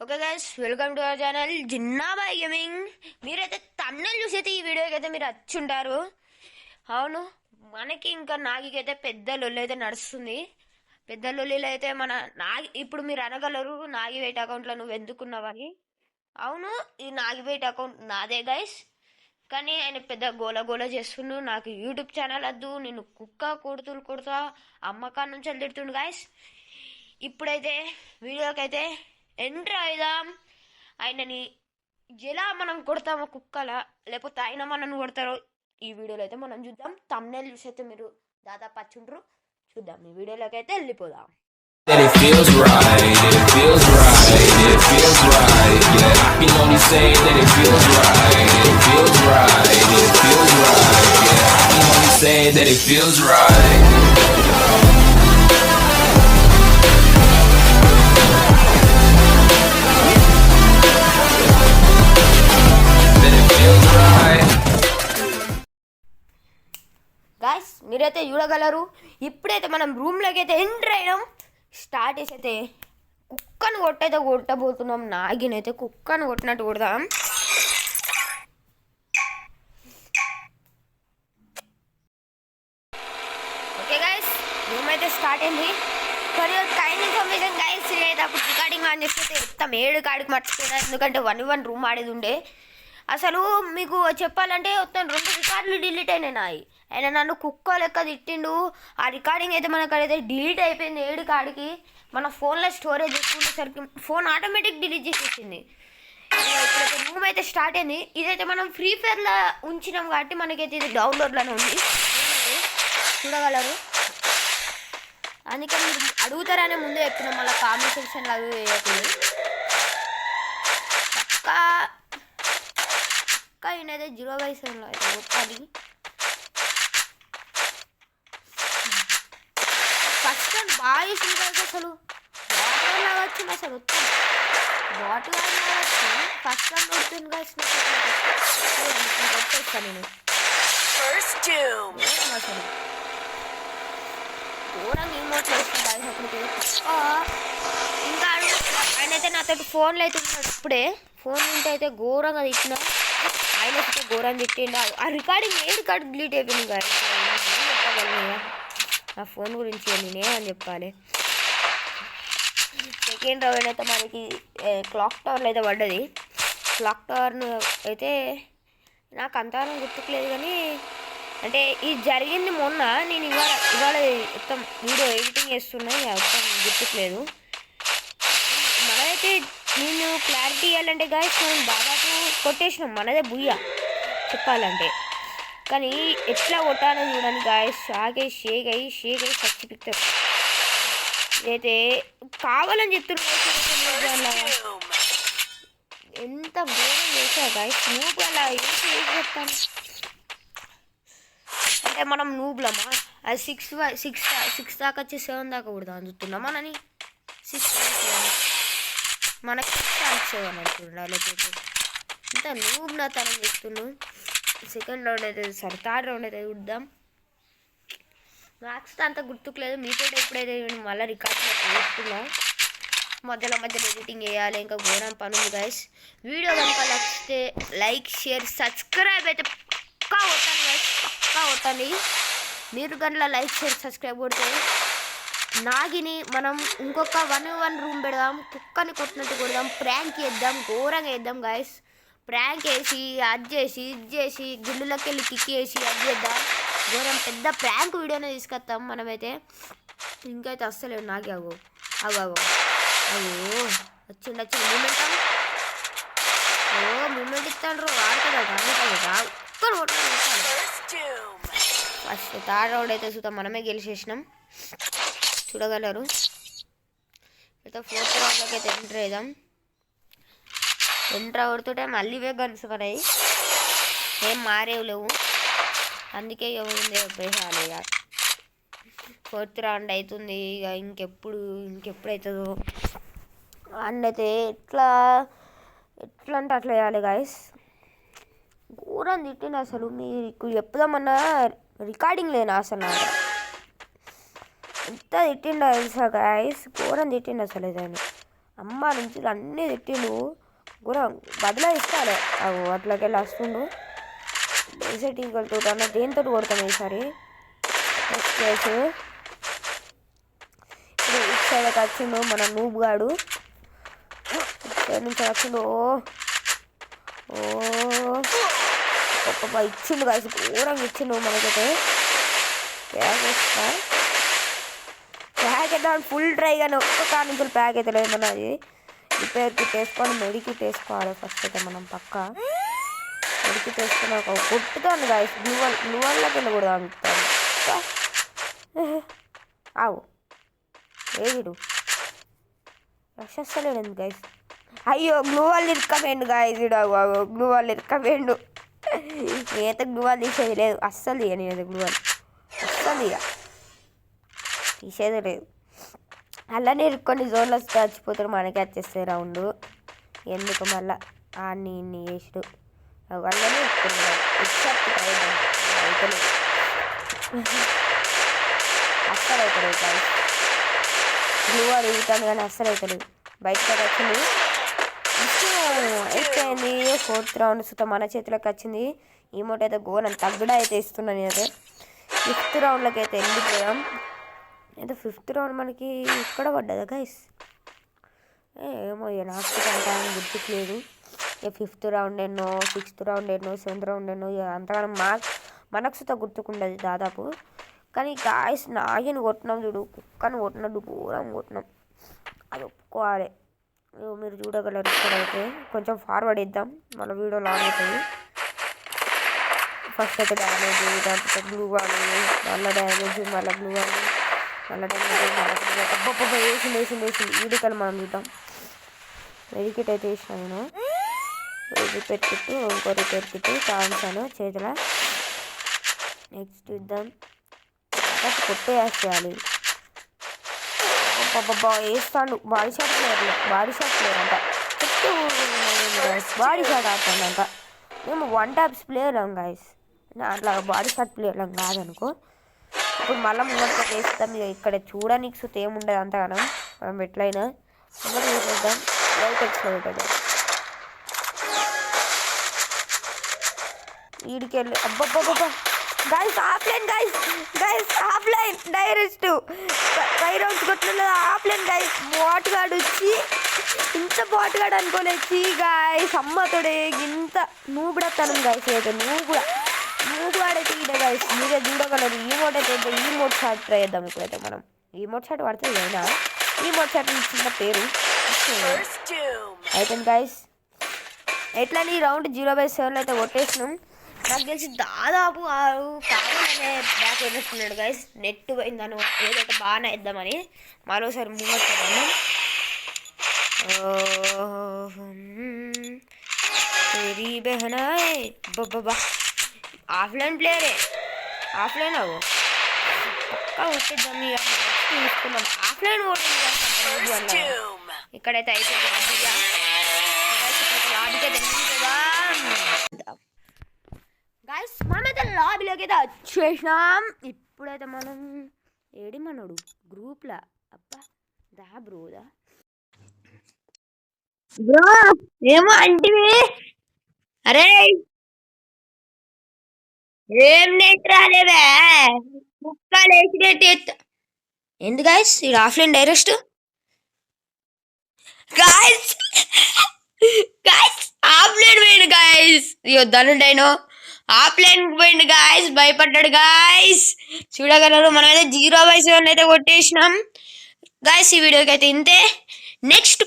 Okay guys, welcome to our channel Jinnabhai gaming. మీరైతే తమిళ చూసైతే ఈ వీడియోకి అయితే మీరు వచ్చుంటారు. అవును, మనకి ఇంకా నాగికైతే పెద్ద లొల్లి అయితే నడుస్తుంది. పెద్ద లొల్లిలో అయితే మన నాగి ఇప్పుడు మీరు అనగలరు నాగివేట్ అకౌంట్లో నువ్వు ఎందుకున్నావని. అవును, ఈ నాగివేట్ అకౌంట్ నాదే గైస్. కానీ ఆయన పెద్ద గోల గోల చేస్తుండు, నాకు యూట్యూబ్ ఛానల్ వద్దు, నేను కుక్క కొడుతులు కొడతా అమ్మకా నుంచి తిడుతుండు గైస్. ఇప్పుడైతే వీడియోకి అయితే ఎంటర్ అయిదాం. ఆయనని ఎలా మనం కొడతామో కుక్కల, లేకపోతే ఆయన మనల్ని కొడతారో ఈ వీడియోలో అయితే మనం చూద్దాం. తమ్నెల్ చూసి అయితే మీరు దాదాపు వచ్చుంటారు. చూద్దాం, ఈ వీడియోలోకి అయితే వెళ్ళిపోదాం. It feels right, it feels right, it feels right, yeah, I can only say that it feels right, it feels right, it feels right, yeah, I can only say that it feels right. Guys, మీరైతే చూడగలరు. ఇప్పుడైతే మనం రూమ్లోకి అయితే enter అయినాం. Start చేసి అయితే కుక్కను కొట్టయితే కొట్టబోతున్నాం. నాగినైతే కుక్కను కొట్టినట్టు కొడదాం. ఓకే గాయస్, రూమ్ అయితే స్టార్ట్ అయింది. కానీ టైం ఇన్ఫర్మేషన్ గాయస్, అయితే అప్పుడు రికార్డింగ్ ఆన్ చేస్తే మొత్తం 7 కాడికి మర్చిపోయినా. ఎందుకంటే 1v1 రూమ్ ఆడేది ఉండే. అసలు మీకు చెప్పాలంటే మొత్తం 2 రికార్డులు డిలీట్ అయినాయి నాయి. ఆయన నన్ను కుక్క లెక్క తిట్టిండు. ఆ రికార్డింగ్ అయితే మనకైతే డిలీట్ అయిపోయింది 7 కాడికి. మన ఫోన్లో స్టోరేజ్ ఎక్కువ ఫోన్ ఆటోమేటిక్ డిలీట్ చేసేసింది. ఇప్పుడైతే రూమ్ అయితే స్టార్ట్ అయింది. ఇదైతే మనం ఫ్రీ ఫైర్లో ఉంచినాం కాబట్టి మనకైతే ఇది డౌన్లోడ్లోనే ఉంది, చూడగలరు. అందుకని మీరు అడుగుతారనే ముందే చెప్పినాం, మళ్ళీ కామెంట్ సెక్షన్లో అవి వేయకూడదు. పక్కా ఈయనైతే 0/7లో అయితే కొట్టాలి. ఫస్ట్ టైం బాగా వేసింది కదా, అసలు వాటర్ లాగా వచ్చింది. అసలు మొత్తం వాటర్ లాగా వచ్చింది. ఫస్ట్ టైం కొడుతుంది కదా, కొట్టేస్తాను నేను. అసలు ఘోరంగా ఇమోట్లు వేస్తుంది అప్పటికే. ఇంకా ఆయనైతే నాతో ఫోన్లో అయితే ఉన్నాడు. ఇప్పుడే ఫోన్ ఉంటే అయితే ఘోరంగా తిట్టినా. ఆయన అయితే ఘోరంగా తిట్టిండు. ఆ రికార్డింగ్ 7 కాడికి డిలీట్ అయిపోయింది కదా. చెప్పగలను నా ఫోన్ గురించి నేనే అని చెప్పాలి. సెకండ్ రౌండ్ అయితే మనకి క్లాక్ టవర్లో అయితే పడ్డది. క్లాక్ టవర్ను అయితే నాకు అంతగానం గుర్తుకులేదు, కానీ అంటే ఇది జరిగింది మొన్న. నేను ఇవాళ మొత్తం వీడియో ఎడిటింగ్ చేస్తున్నా, మొత్తం గుర్తుకులేదు. మనమైతే నేను క్లారిటీ ఇవ్వాలంటే గాయస్, మనం దాదాపు కొట్టేసినాం. మనదే బుయ్య చెప్పాలంటే. కానీ ఎట్లా కొట్టాలో చూడండి గాయస్. షేక్ అయ్యి చచ్చిపిస్తారు. ఇదైతే కావాలని చెప్తున్నారు. ఎంత ఘోరం చేసా గాయస్. నూబ్ అలా ఏం చెప్తాను అంటే మనం నూబ్లమా? అది 6 దాకా వచ్చి 7 దాకా కూడా అందుతున్నాం. మనని 6 మనకి 7 అంటున్నాడు. లేకపోతే ఇంత నూబ్ నా తనం చెప్తున్నాను. సెకండ్ రౌండ్ అయితే థర్డ్ రౌండ్ అయితే చూద్దాం. మ్యాక్స్ అంత గుర్తుకులేదు. మీతో ఎప్పుడైతే మళ్ళీ రికార్డ్ చేసుకున్నా. మధ్యలో ఎడిటింగ్ చేయాలి, ఇంకా ఘోరం పని ఉంది గైస్. వీడియో కనుక నచ్చితే లైక్, షేర్, సబ్స్క్రైబ్ అయితే పక్కా కొట్టండి గైస్, పక్కా కొట్టండి. మీరు కనుక లైక్, షేర్, సబ్స్క్రైబ్ కొడితే నాగిని మనం ఇంకొక 1v1 రూమ్ పెడదాం. కుక్కని కొట్టినట్టు కొడదాం. ప్రాంక్ చేద్దాం, ఘోరంగా వేద్దాం గైస్. ప్రాంక్ వేసి అది చేసి ఇది చేసి గుళ్ళకి వెళ్ళి కిక్ వేసి అది చేద్దాం. ఘోరం పెద్ద ప్రాంక్ వీడియోనే తీసుకొస్తాం మనమైతే. ఇంకైతే అస్సలేదు నాకే. అగో వచ్చిండు మూమెంట్ ఇస్తాడు. ఆడతాడు ఫస్ట్ థర్డ్ రౌండ్ అయితే చూద్దాం. మనమే గెలిచేసినాం, చూడగలరు. అయితే ఫోర్త్ రౌండ్లోకి అయితే ఎంటర్ అవుదాం. ఎంటర్ అవుతుంటే మళ్ళీ గన్స్ పడాయి, ఏం మారేవి లేవు. అందుకే ఎవరింది చెప్పేసాలి. ఇక ఫోర్త్ రౌండ్ అవుతుంది. ఇక ఇంకెప్పుడు అవుతుందో అండ్ అయితే ఎట్లా అంటే అట్లా వేయాలి గాయస్. ఘోరం తిట్టింది అసలు. మీకు చెప్పుదామన్నా రికార్డింగ్ లేనా అసలు. నాకు ఎంత తిట్టిండో తెలుసా గాయస్, ఘోరం తిట్టిండు అసలు. దాన్ని అమ్మ నుంచి అన్నీ తిట్టిండు గురం బదలాయిస్తాలే అవు అట్లకెళ్ళి వస్తుండు డెజర్ట్ ఈగల్ తోట అన్న దేనితో కొడతాం ఈసారి కేసు ఇప్పుడు ఇటు సైడ్కి వచ్చిండు మన నూబ్ గాడు ఇటు సైడ్ నుంచి వచ్చిండు ఓ గొప్ప ఇచ్చిండు కాసి ఘోరంగా ఇచ్చిండు మనకైతే ప్యాక్ అయితే ఫుల్ డ్రై కానీ ఒక్క కాడ నుంచి ప్యాక్ అయితే లేదు మన అది రిపేర్ కిట్ వేసుకొని మెడికిట్ వేసుకోవాలి ఫస్ట్ అయితే మనం పక్క మెడికిట్ వేసుకుని ఒక కొట్టుతాను గాయస్ బ్లూ వన్లోకి వెళ్ళకూడదు అంటాను ఆవు ఏడు రక్షిస్తలేడు గాయస్ అయ్యో గ్లూ వాళ్ళు ఇరకపోయిండు గాయస్ గ్లూ వాళ్ళు ఇరకపోయిండు నేనైతే గ్లూ వాళ్ళు తీసేది లేదు అస్సలు ఇక నేనైతే గ్లూ వాళ్ళు అస్సలు ఇక తీసేది లేదు అలానే కొన్ని జోన్లో చచ్చిపోతాడు మనకే వచ్చేస్తాయి రౌండ్ ఎందుకు మళ్ళా ఆడిని ఇన్ని వేసుడు అలానే ఇస్తున్నాడు ఎక్సెప్ట్ అయితే అస్సలు అవుతాడు గాయస్ గ్లూ వాళ్ళు ఇరుగుతాను కానీ అస్సలు అవుతాడు బయటకు వచ్చింది అయిపోయింది 4th రౌండ్ సుత మన చేతిలోకి వచ్చింది ఈ మూట అయితే గోనం తగ్గడా అయితే ఇస్తున్నాను నేనైతే 5th రౌండ్లోకి అయితే వెళ్ళిపోయాం అయితే 5th రౌండ్ మనకి ఇక్కడ పడ్డదా గైస్ ఏమో నాకు అంతగానో గుర్తుకులేదు ఇక 5th రౌండ్ ఎన్నో 6th రౌండ్ ఎన్నో 7th రౌండ్ ఎన్నో ఇక అంతగానో మనకు సుత గుర్తుకుండదు దాదాపు కానీ గాయస్ నాగిని కొట్టినాం చూడు కుక్కని కొట్టినట్టు ఘోరం కొట్టినాం అది ఒప్పుకోవాలి మీరు చూడగలరు ఇక్కడైతే కొంచెం ఫార్వర్డ్ ఇద్దాం మన వీడియో లాంగ్ అవుతుంది ఫస్ట్ అయితే డ్యామేజ్ దాంట్లో గ్లూ వాళ్ళు మళ్ళీ డ్యామేజ్ మళ్ళీ గ్లూ వాళ్ళు మళ్ళీ డ్యామేజ్ మళ్ళీ అబ్బబ్బ వేసింది వీడికలు మనం చూద్దాం మెడికిట్ అయితే వేసిన నేను రిపేర్ కిట్ ఇంకో రిపేర్ కిట్ కావాల్సాను చేతిలో నెక్స్ట్ ఇద్దాం కొట్టేయాలి బాబా వేస్తాడు బాడీ షాట్ ప్లేయర్ అంట చుట్టూ బాడీ షాట్ ఆడుతాడంట మేము 1 taps ప్లేయర్ గాయస్ అట్లా బాడీ షాట్ ప్లేయర్ కాదనుకో ఇప్పుడు మళ్ళీ ముందర వేస్తాం ఇక ఇక్కడ చూడడానికి సుత ఏముండదు అంతగానం మనం ఎట్లయినా ముందర వేసేద్దాం లైట్ ఎక్స్లో పెట్టేద్దాం వీడికి వెళ్ళి అబ్బబ్బబ్బా గైస్ ఆఫ్లైన్ డైరెక్ట్ 5 rounds కొట్టిన ఆఫ్లైన్ గైస్ బాట్గాడు వచ్చి ఇంత బాట్గాడు అనుకోలేచ్చి గాయస్ అమ్మతోడే ఇంత నువ్వు కూడా తనం గాయస్ అయితే నువ్వు వాడైతే ఇదే గాయస్ మీరే చూడగలరు ఈ మోట్ అయితే ఈ మోట్ షాట్ ట్రై చేద్దాం ఇప్పుడైతే మనం ఈ మోట్ షాట్ పడుతుంది అయినా ఈ మోట్ షాట్ చిన్న పేరు అయితే గాయస్ ఎట్లా ఈ రౌండ్ 0/7 అయితే కొట్టేసినాం నాకు తెలిసి దాదాపు 6 కావాలనే బ్యాక్ వెళ్ళేస్తున్నాడు గైస్ నెట్ పోయిందని ఏదైతే బాగానే ఇద్దామని మరోసారి ముంగొచ్చాను तेरी बहना है बाबा ఆఫ్లైన్ ప్లేయరే ఆఫ్లైన్ అవు పక్కా వచ్చేద్దాం తీసుకున్నాం ఆఫ్లైన్ ఓడింది ఇక్కడైతే అయిపోయింది గాయస్ మనమైతే లాబీలోకి అయితే వచ్చేసినాం ఇప్పుడైతే మనం ఏడిమన్నాడు గ్రూప్లా అబ్బా దా బ్రోదా బ్రో ఏమో అంటివి అరే ఏం నెట్ రాలేవే ముక్కలు వేసినట్టు ఎందు గాయస్ ఇది ఆఫ్లైన్ డైరెక్ట్ గాయస్ ఆఫ్లైన్ పోయింది గాయస్ ఇయ్యో ధనుడైనో ఆఫ్లైన్ పోయింది గాయస్ భయపడ్డాడు గాయస్ చూడగలరు మనమైతే 0/7 అయితే కొట్టేసినాం గాయస్ ఈ వీడియోకి అయితే ఇంతే నెక్స్ట్